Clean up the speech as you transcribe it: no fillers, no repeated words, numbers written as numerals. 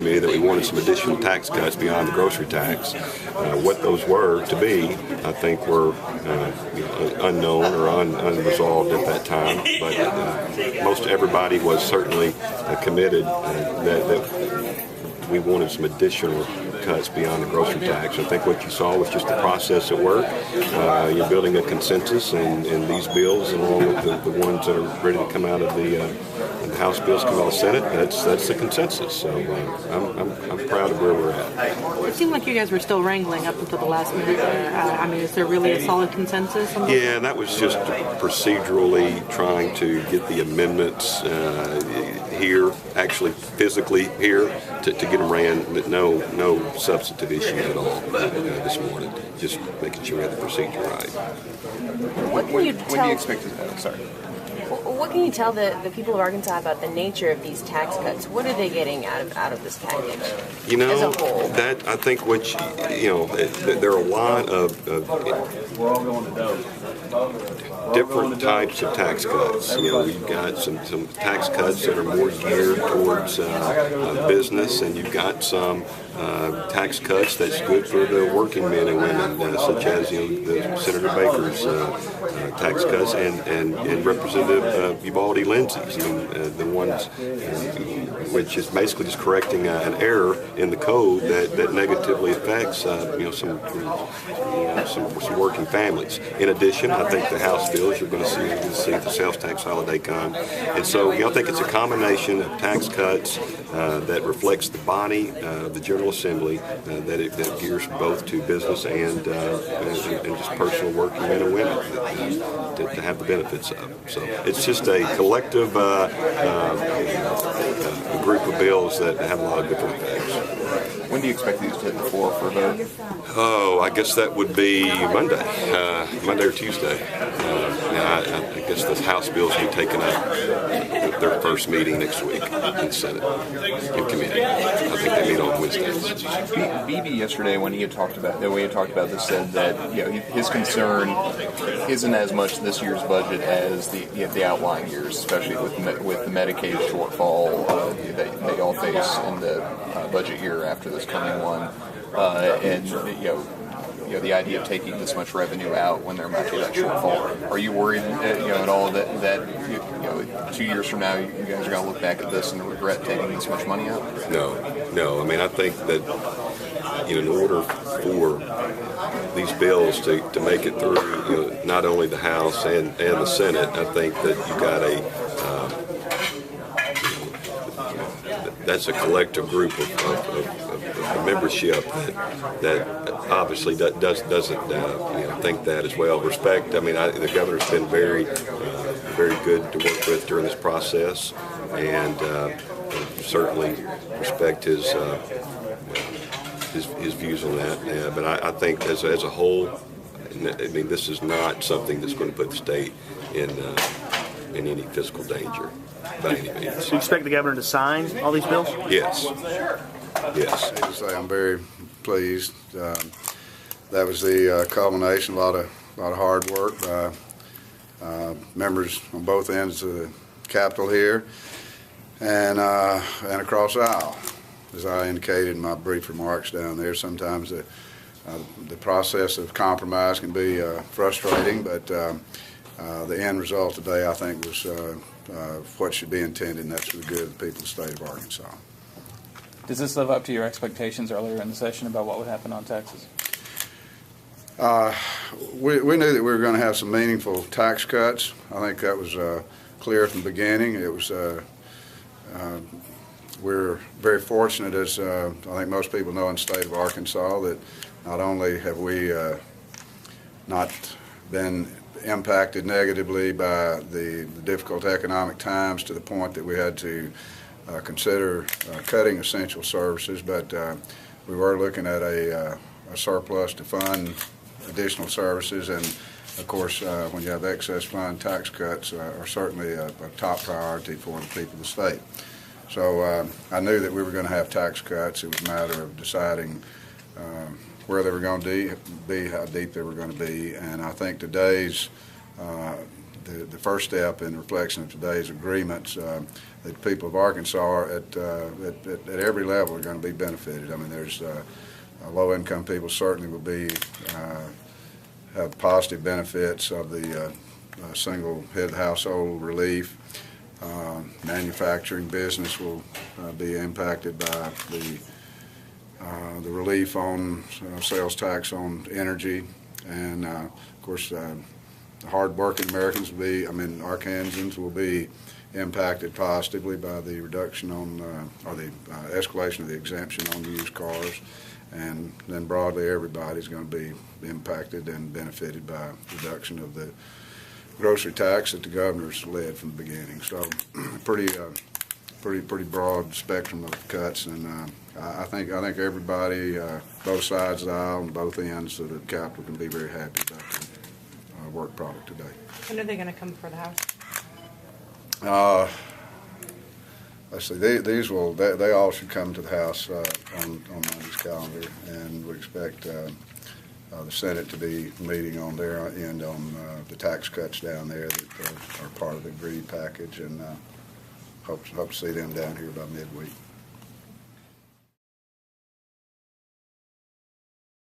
me that we wanted some additional tax cuts beyond the grocery tax. What those were to be, I think, were unknown or unresolved at that time. But most everybody was certainly committed that we wanted some additional cuts beyond the grocery tax. I think what you saw was just the process at work. You're building a consensus, and these bills, along with the ones that are ready to come out of the House bills come out of the Senate, that's the consensus. So I'm proud of where we're at. It seemed like you guys were still wrangling up until the last minute there. Is there really a solid consensus? Yeah, that was just procedurally trying to get the amendments here, actually physically here, to get them ran. No substantive issues at all this morning. Just making sure we had the procedure right. When do you expect to? Sorry. What can you tell the people of Arkansas about the nature of these tax cuts? What are they getting out of this package? As a whole? That I think there are a lot of different types of tax cuts. You've got some tax cuts that are more geared towards business, and you've got some tax cuts that's good for the working men and women, such as the Senator Baker's tax cuts and Representative Ubaldi Lindsay's, the ones which is basically just correcting an error in the code that negatively affects some working families. In addition, I think the House bills you're going to see the sales tax holiday come, and so I think it's a combination of tax cuts that reflects the body, the General Assembly, that gears both to business and just personal working men and women to have the benefits of. So it's just a collective group of bills that have a lot of different effects. When do you expect these to hit the floor for a vote? Oh, I guess that would be Monday or Tuesday. I guess the House bills will be taken up their first meeting next week in the Senate, in committee. I think they meet on Wednesdays. Beebe yesterday, when he had talked about this, said that his concern isn't as much this year's budget as the outlying years, especially with the Medicaid shortfall that they all face in the budget year after this coming one, and the idea of taking this much revenue out when there might be that shortfall. Are you worried, at all that 2 years from now you guys are going to look back at this and regret taking this much money out? No. I think that in order for these bills to make it through, not only the House and the Senate, I think that you got that's a collective group of membership that obviously doesn't think that as well. Respect. The governor's been very good to work with during this process, and certainly respect his views on that. But I think as a whole, this is not something that's going to put the state in any fiscal danger by any means. Do you expect the governor to sign all these bills? Yes. I'm very pleased. That was the culmination, a lot of hard work by members on both ends of the Capitol here and across the aisle. As I indicated in my brief remarks down there, sometimes the process of compromise can be frustrating, but the end result today, I think, was what should be intended, and that's for the good of the people of the state of Arkansas. Does this live up to your expectations earlier in the session about what would happen on taxes? We knew that we were going to have some meaningful tax cuts. I think that was clear from the beginning. It was. We're very fortunate, as I think most people know in the state of Arkansas, that not only have we not been impacted negatively by the difficult economic times to the point that we had to consider cutting essential services, but we were looking at a surplus to fund additional services, and of course when you have excess fund, tax cuts are certainly a top priority for the people of the state. So I knew that we were going to have tax cuts. It was a matter of deciding where they were going to be, how deep they were going to be, and I think today's the first step in reflection of today's agreements, that the people of Arkansas at every level are going to be benefited. I mean, there's low-income people certainly will be have positive benefits of the single head household relief. Manufacturing business will be impacted by the relief on sales tax on energy, and of course hard-working Americans will be, Arkansans will be impacted positively by the reduction on or the escalation of the exemption on used cars, and then broadly everybody's going to be impacted and benefited by reduction of the grocery tax that the governor's led from the beginning. So pretty broad spectrum of cuts, and I think everybody, both sides of the aisle and both ends of the Capitol, can be very happy about the work product today. When are they going to come before the House? Let's see. They all should come to the House on Monday's calendar, and we expect the Senate to be meeting on their end on the tax cuts down there that are part of the agreed package, and hope to see them down here by midweek.